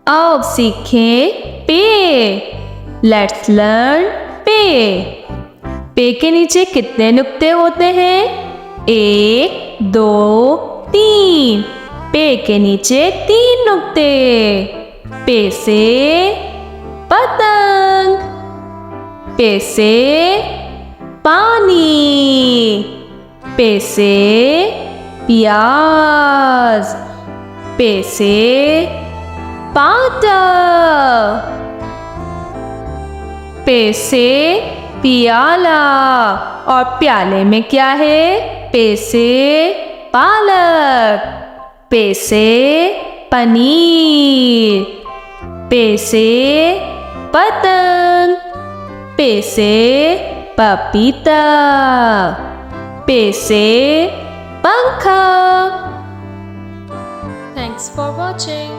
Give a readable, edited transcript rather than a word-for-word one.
अब सीखें पे। लेट्स लर्न पे। पे के नीचे कितने नुक्ते होते हैं? 1, 2, 3। पे के नीचे 3 नुक्ते। पे से पतंग। पे से पानी। पे से प्याज। पे से पाटा। पे से पियाला। और प्याले में क्या है? पे से पालक। पे से पनीर। पे से पतंग। पे से पपीता। पे से पंखा। Thanks for watching.